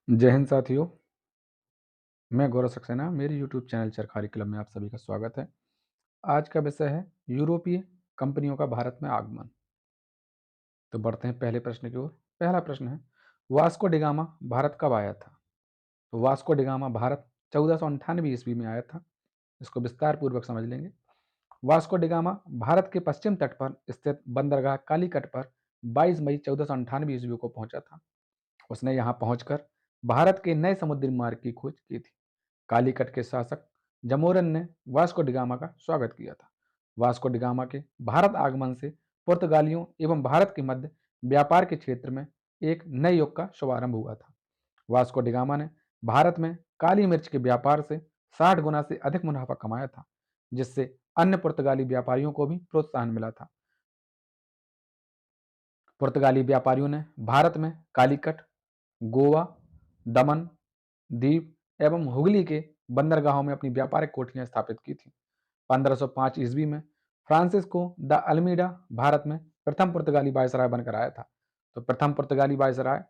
जय हिंद साथियों। मैं गौरव सक्सेना, मेरे YouTube चैनल चरखारी क्लब में आप सभी का स्वागत है। आज का विषय है यूरोपीय कंपनियों का भारत में आगमन। तो बढ़ते हैं पहले प्रश्न की ओर। पहला प्रश्न है, वास्को डिगामा भारत कब आया था? तो वास्को डिगामा भारत 1498 ईस्वी में आया था। इसको विस्तार पूर्वक समझ लेंगे। वास्को डिगामा भारत के पश्चिम तट पर स्थित बंदरगाह कालीकट पर 22 मई 1498 ईस्वी को पहुंचा था। उसने यहाँ पहुंचकर भारत के नए समुद्री मार्ग की खोज की थी। कालीकट के शासक जमोरन ने वास्को डिगामा का स्वागत किया था। वास्को डिगामा के भारत आगमन से पुर्तगालियों एवं भारत के मध्य व्यापार के क्षेत्र में एक नए युग का शुभारंभ हुआ था। वास्को डिगामा ने भारत में काली मिर्च के व्यापार से 60 गुना से अधिक मुनाफा कमाया था, जिससे अन्य पुर्तगाली व्यापारियों को भी प्रोत्साहन मिला था। पुर्तगाली व्यापारियों ने भारत में कालीकट, गोवा, दमन, दीव एवं हुगली के बंदरगाहों में अपनी व्यापारिक कोठियां स्थापित की थी। 1505 ईस्वी में फ्रांसिस्को द अल्मीडा भारत में प्रथम पुर्तगाली वायसराय बनकर आया था। तो प्रथम पुर्तगाली वायसराय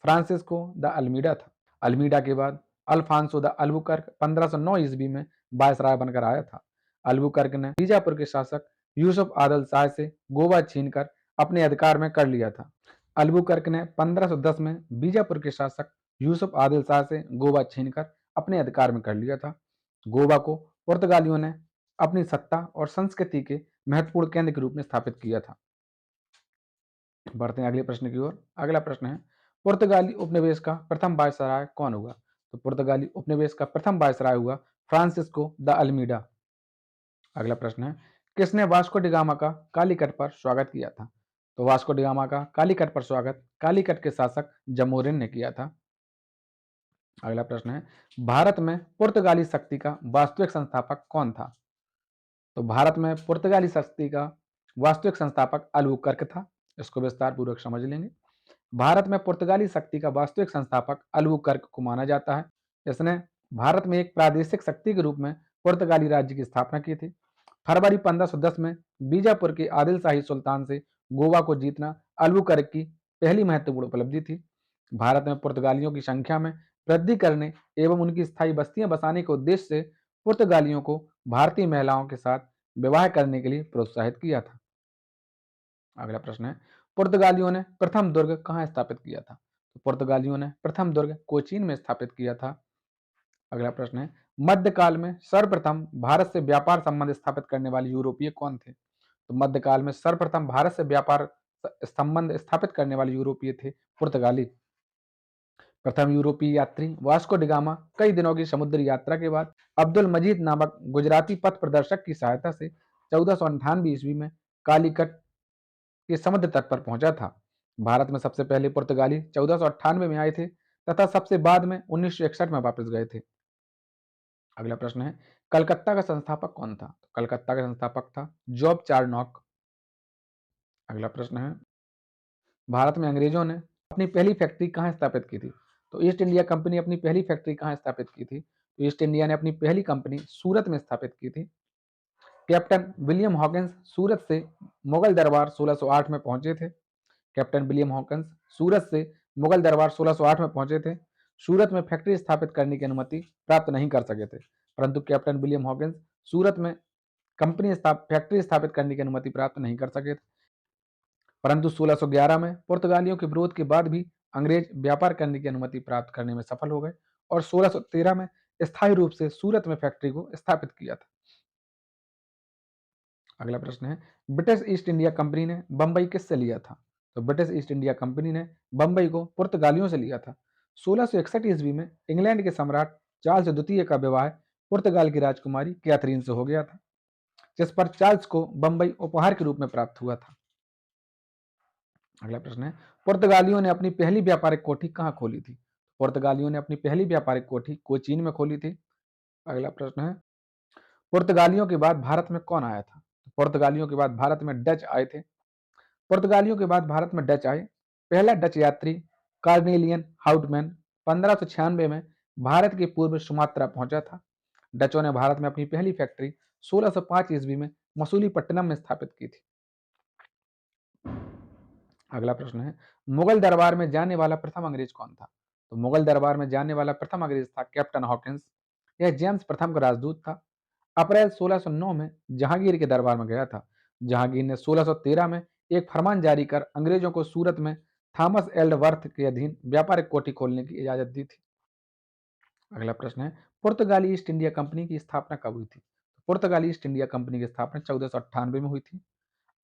फ्रांसिस्को द अल्मीडा था। अल्मीडा के बाद अल्फांसो द अल्बुकर्क 1509 ईस्वी में वायसराय बनकर आया था। अल्बुकर्क ने बीजापुर के शासक यूसुफ आदल शाह से गोवा छीनकर अपने अधिकार में कर लिया था। अल्बुकर्क ने 1510 में बीजापुर के शासक यूसुफ आदिल शाह से गोवा छीनकर अपने अधिकार में कर लिया था। गोवा को पुर्तगालियों ने अपनी सत्ता और संस्कृति के महत्वपूर्ण केंद्र के रूप में स्थापित किया था। बढ़ते हैं अगले प्रश्न की ओर। अगला प्रश्न है, पुर्तगाली उपनिवेश का प्रथम वायसराय कौन हुआ? तो पुर्तगाली उपनिवेश का प्रथम वायसराय हुआ फ्रांसिस्को द अल्मीडा। अगला प्रश्न है, किसने वास्को डिगामा का कालीकट पर स्वागत किया था? तो वास्को डिगामा का कालीकट पर स्वागत कालीकट के शासक जमोरिन ने किया था। अगला प्रश्न है, भारत में पुर्तगाली शक्ति का वास्तविक संस्थापक कौन था? तो भारत में पुर्तगाली शक्ति का वास्तविक संस्थापक अल्बुकर्क था। इसको विस्तार पूर्वक समझ लेंगे। भारत में पुर्तगाली शक्ति का वास्तविक संस्थापक अल्बुकर्क को माना जाता है। इसने भारत में एक प्रादेशिक शक्ति के रूप में पुर्तगाली राज्य की स्थापना की थी। फरवरी 1510 में बीजापुर के आदिल शाही सुल्तान से गोवा को जीतना अल्बुकर्क की पहली महत्वपूर्ण उपलब्धि थी। भारत में पुर्तगालियों की संख्या में वृद्धि करने एवं उनकी स्थायी बस्तियां बसाने के उद्देश्य से पुर्तगालियों को भारतीय महिलाओं के साथ विवाह करने के लिए प्रोत्साहित किया था। अगला प्रश्न है, पुर्तगालियों ने प्रथम दुर्ग कहाँ स्थापित किया था? तो पुर्तगालियों ने प्रथम दुर्ग कोचीन में स्थापित किया था। अगला प्रश्न है, मध्यकाल में सर्वप्रथम भारत से व्यापार संबंध स्थापित करने वाले यूरोपीय कौन थे? तो मध्यकाल में सर्वप्रथम भारत से व्यापार संबंध स्थापित करने वाले यूरोपीय थे पुर्तगाली। प्रथम यूरोपीय यात्री वास्को डिगामा कई दिनों की समुद्री यात्रा के बाद अब्दुल मजीद नामक गुजराती पथ प्रदर्शक की सहायता से 1498 ईस्वी में कालीकट के समुद्र तट पर पहुंचा था। भारत में सबसे पहले पुर्तगाली 1498 में आए थे तथा सबसे बाद में 1961 में वापस गए थे। अगला प्रश्न है, कलकत्ता का संस्थापक कौन था? तो कलकत्ता का संस्थापक था जॉब चार्नॉक। अगला प्रश्न है, भारत में अंग्रेजों ने अपनी पहली फैक्ट्री कहाँ स्थापित की थी? तो ईस्ट इंडिया कंपनी अपनी पहली फैक्ट्री कहाँ स्थापित की थी? तो ईस्ट इंडिया ने अपनी पहली कंपनी सूरत में स्थापित की थी। कैप्टन विलियम हॉकिंस सूरत से मुगल दरबार 1608 में पहुंचे थे। कैप्टन विलियम हॉकिंस सूरत से मुगल दरबार 1608 में पहुंचे थे। सूरत में फैक्ट्री स्थापित करने की अनुमति प्राप्त नहीं कर सके थे, परंतु कैप्टन विलियम हॉकिंस सूरत में फैक्ट्री स्थापित करने की अनुमति प्राप्त नहीं कर सके थे। परंतु 1611 में पुर्तगालियों के विरोध के बाद भी अंग्रेज व्यापार करने की अनुमति प्राप्त करने में सफल हो गए और 1613 में स्थायी रूप से सूरत में फैक्ट्री को स्थापित किया था। अगला प्रश्न है, ब्रिटिश ईस्ट इंडिया कंपनी ने बंबई किससे लिया था? तो ब्रिटिश ईस्ट इंडिया कंपनी ने बंबई को पुर्तगालियों से लिया था। 1661 ईस्वी में इंग्लैंड के सम्राट चार्ल्स द्वितीय का विवाह पुर्तगाल की राजकुमारी कैथरीन से हो गया था, जिस पर चार्ल्स को बंबई उपहार के रूप में प्राप्त हुआ था। अगला प्रश्न है, पुर्तगालियों ने अपनी पहली व्यापारिक कोठी कहाँ खोली थी? पुर्तगालियों ने अपनी पहली व्यापारिक कोठी कोचीन में खोली थी। अगला प्रश्न है, पुर्तगालियों के बाद भारत में कौन आया था? पुर्तगालियों के बाद भारत में डच आए थे। पुर्तगालियों के बाद भारत में डच आए। पहला डच यात्री कार्नेलियन हाउटमैन 1596 में भारत के पूर्व सुमात्रा पहुंचा था। डचों ने भारत में अपनी पहली फैक्ट्री 1605 ईस्वी में मसूलीपट्टनम में स्थापित की थी। अगला प्रश्न है, मुगल दरबार में जाने वाला प्रथम अंग्रेज कौन था? तो मुगल दरबार में जाने वाला प्रथम अंग्रेज था कैप्टन हॉकिंस। यह जेम्स प्रथम का राजदूत था। अप्रैल 1609 में जहांगीर के दरबार में गया था। जहांगीर ने 1613 में एक फरमान जारी कर अंग्रेजों को सूरत में थॉमस एल्डवर्थ के अधीन व्यापारिक कोठी खोलने की इजाजत दी थी। अगला प्रश्न है, पुर्तगाली ईस्ट इंडिया कंपनी की स्थापना कब हुई थी? पुर्तगाली ईस्ट इंडिया कंपनी की स्थापना 1498 में हुई थी।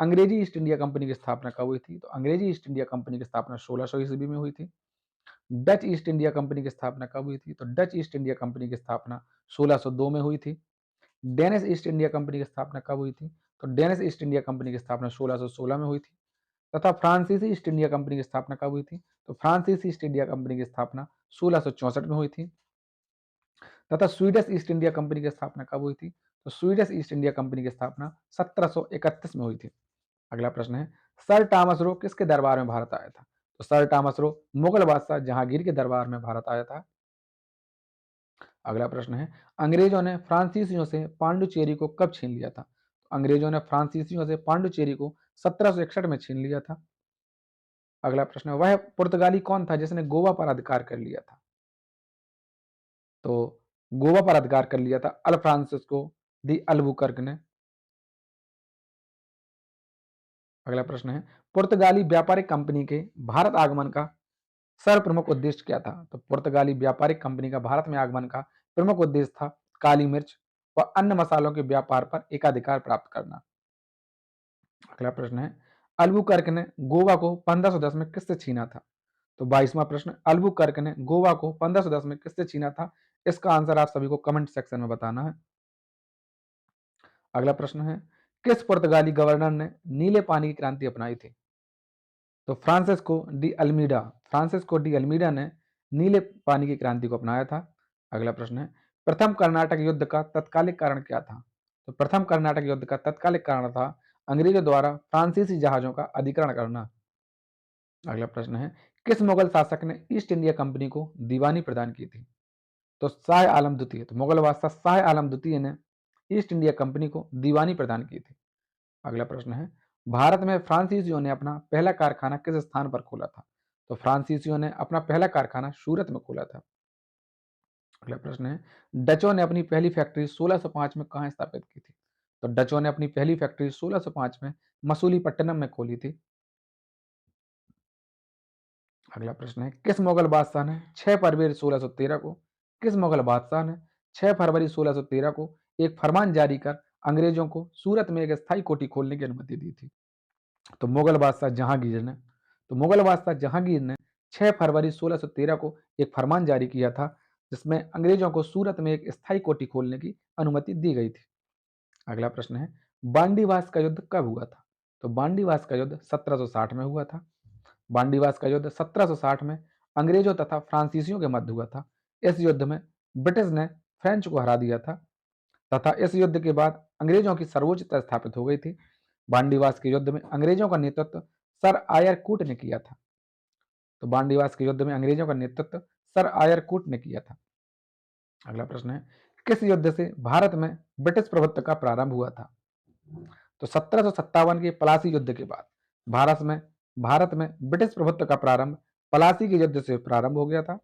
अंग्रेजी ईस्ट इंडिया कंपनी की स्थापना कब हुई थी? तो अंग्रेजी ईस्ट इंडिया कंपनी की स्थापना 1600 ईस्वी में हुई थी। डच ईस्ट इंडिया कंपनी की स्थापना कब हुई थी? तो डच ईस्ट इंडिया कंपनी की स्थापना 1602 में हुई थी। डेनिश ईस्ट इंडिया कंपनी की स्थापना कब हुई थी? तो डेनिश ईस्ट इंडिया कंपनी की स्थापना 1616 में हुई थी। तथा फ्रांसीसी ईस्ट इंडिया कंपनी की स्थापना कब हुई थी? तो फ्रांसीसी ईस्ट इंडिया कंपनी की स्थापना 1664 में हुई थी। तथा स्वीडिश ईस्ट इंडिया कंपनी की स्थापना कब हुई थी? तो स्वीडिश ईस्ट इंडिया कंपनी की स्थापना 1731 में हुई थी। अगला प्रश्न है, सर टॉमस रो किसके दरबार में भारत आया था? तो सर टॉमस रो मुगल बादशाह जहांगीर के दरबार में भारत आया था। अगला प्रश्न है, अंग्रेजों ने फ्रांसीसियों से पांडुचेरी को कब छीन लिया था? तो अंग्रेजों ने फ्रांसीसियों से पांडुचेरी को 1761 में छीन लिया था। अगला प्रश्न है, वह पुर्तगाली कौन था जिसने गोवा पर अधिकार कर लिया था? तो गोवा पर अधिकार कर लिया था अल्फ्रांसिस्को दी अल्बुकर्क ने। अगला प्रश्न है, पुर्तगाली व्यापारिक कंपनी के भारत आगमन का सर्वप्रमुख उद्देश्य क्या था? तो पुर्तगाली व्यापारिक कंपनी का भारत में आगमन का प्रमुख उद्देश्य था काली मिर्च व अन्य मसालों के व्यापार पर एकाधिकार प्राप्त करना। अगला प्रश्न है, अल्बुकर्क ने गोवा को 1510 में किससे छीना था? तो 22वां प्रश्न, अल्बुकर्क ने गोवा को 1510 में किससे छीना था? इसका आंसर आप सभी को कमेंट सेक्शन में बताना है। अगला प्रश्न है, किस पुर्तगाली गवर्नर ने नीले पानी की क्रांति अपनाई थी? तो फ्रांसिस्को डी अल्मीडा ने नीले पानी की क्रांति को अपनाया था। अगला प्रश्न है, प्रथम कर्नाटक युद्ध का तत्कालिक कारण क्या था? तो प्रथम कर्नाटक युद्ध का तत्कालिक कारण था अंग्रेजों द्वारा फ्रांसीसी जहाजों का अधिग्रहण करना। अगला प्रश्न है, किस मुगल शासक ने ईस्ट इंडिया कंपनी को दीवानी प्रदान की थी? तो शाह आलम द्वितीय। तो मुगल बादशाह शाह आलम द्वितीय ने ईस्ट इंडिया कंपनी को दीवानी प्रदान की थी। अगला प्रश्न है, भारत में फ्रांसीसियों ने अपना पहला कारखाना किस स्थान पर खोला था? तो फ्रांसीसियों ने अपना पहला कारखाना सूरत में खोला था। अगला प्रश्न है, डचों ने अपनी पहली फैक्ट्री 1605 में कहाँ स्थापित की थी? तो डचों ने अपनी पहली फैक्ट्री 1605 में मसूलीपट्टनम में खोली थी। अगला प्रश्न है, किस मुगल बादशाह ने 6 फरवरी 1613 को किस मुगल बादशाह ने 6 फरवरी 1613 को एक फरमान जारी कर अंग्रेजों को सूरत में एक स्थायी कोठी खोलने की अनुमति दी थी? तो मुगल बादशाह जहांगीर ने 6 फरवरी 1613 को एक फरमान जारी किया था जिसमें अंग्रेजों को सूरत में एक स्थायी कोठी खोलने की अनुमति दी गई थी। अगला प्रश्न है, बांडीवास का युद्ध कब हुआ था? तो बांडीवास का युद्ध 1760 में हुआ था। बांडीवास का युद्ध 1760 में अंग्रेजों तथा फ्रांसीसियों के मध्य हुआ था। इस युद्ध में ब्रिटिश ने फ्रेंच को हरा दिया था तथा इस युद्ध के बाद अंग्रेजों की सर्वोच्चता स्थापित हो गई थी। बांडीवास के युद्ध में अंग्रेजों का नेतृत्व सर आयर कूट ने किया था। तो बांडीवास के युद्ध में अंग्रेजों का नेतृत्व सर आयर कूट ने किया था। अगला प्रश्न है, किस युद्ध से भारत में ब्रिटिश प्रभुत्व का प्रारंभ हुआ था? तो 1757 के प्लासी युद्ध के बाद भारत में ब्रिटिश प्रभुत्व का प्रारंभ प्लासी के युद्ध से प्रारंभ हो गया था।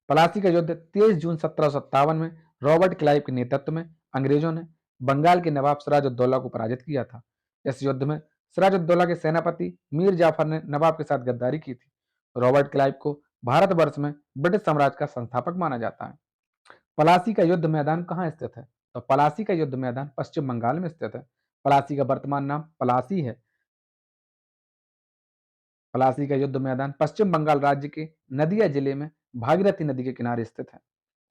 प्लासी का युद्ध 23 जून 1757 में रॉबर्ट क्लाइव के नेतृत्व में अंग्रेजों ने बंगाल के नवाब सिराजुद्दौला को पराजित किया था। इस युद्ध में सिराजुद्दौला के सेनापति मीर जाफर ने नवाब के साथ गद्दारी की थी। रॉबर्ट क्लाइव को भारतवर्ष में ब्रिटिश साम्राज्य का संस्थापक माना जाता है। पलासी का युद्ध मैदान कहाँ स्थित है? तो पलासी का युद्ध मैदान पश्चिम बंगाल में स्थित है। पलासी का वर्तमान नाम पलासी है। पलासी का युद्ध मैदान पश्चिम बंगाल राज्य के नदिया जिले में भागीरथी नदी के किनारे स्थित है।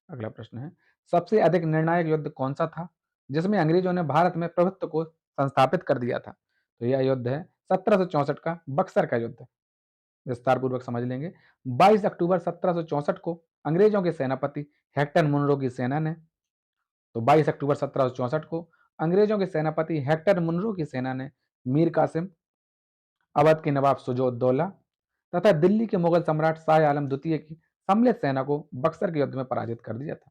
अगला प्रश्न है, सबसे अधिक निर्णायक युद्ध कौन सा था जिसमें अंग्रेजों ने भारत में प्रभुत्व को संस्थापित कर दिया था? तो यह युद्ध है 1764 का बक्सर का युद्ध। विस्तार पूर्वक समझ लेंगे। 22 अक्टूबर 1764 को अंग्रेजों के सेनापति हेक्टर मुनरो की सेना ने तो 22 अक्टूबर 1764 को अंग्रेजों के सेनापति हेक्टर मुनरो की सेना ने मीर कासिम, अवध के नवाब सुजोउद्दौला तथा दिल्ली के मुगल सम्राट शाह आलम द्वितीय की सम्मिलित सेना को बक्सर के युद्ध में पराजित कर दिया था।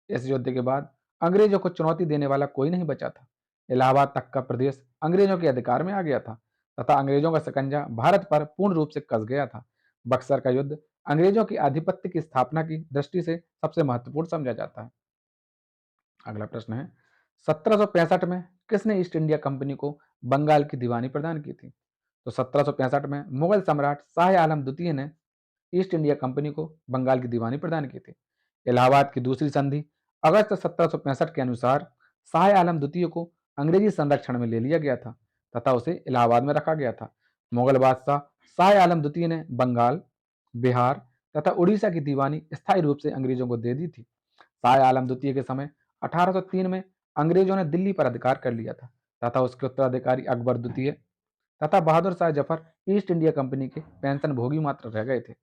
इस युद्ध के बाद अंग्रेजों को चुनौती देने वाला कोई नहीं बचा था। इलाहाबाद तक का प्रदेश अंग्रेजों के अधिकार में आ गया था तथा अंग्रेजों का शिकंजा भारत पर पूर्ण रूप से कस गया था। बक्सर का युद्ध अंग्रेजों की आधिपत्य की स्थापना की दृष्टि से सबसे महत्वपूर्ण समझा जाता है। अगला प्रश्न है 1765 में किसने ईस्ट इंडिया कंपनी को बंगाल की दीवानी प्रदान की थी? तो 1765 में मुगल सम्राट शाह आलम द्वितीय ने ईस्ट इंडिया कंपनी को बंगाल की दीवानी प्रदान की थी। इलाहाबाद की दूसरी संधि अगस्त 1765 के अनुसार शाह आलम द्वितीय को अंग्रेजी संरक्षण में ले लिया गया था तथा उसे इलाहाबाद में रखा गया था। मुगल बादशाह शाह आलम द्वितीय ने बंगाल, बिहार तथा उड़ीसा की दीवानी स्थायी रूप से अंग्रेजों को दे दी थी। शाह आलम द्वितीय के समय 1803 में अंग्रेजों ने दिल्ली पर अधिकार कर लिया था तथा उसके उत्तराधिकारी अकबर द्वितीय तथा Bahadur Shah Zafar East India Company के पेंशन भोगी मात्र रह गए थे।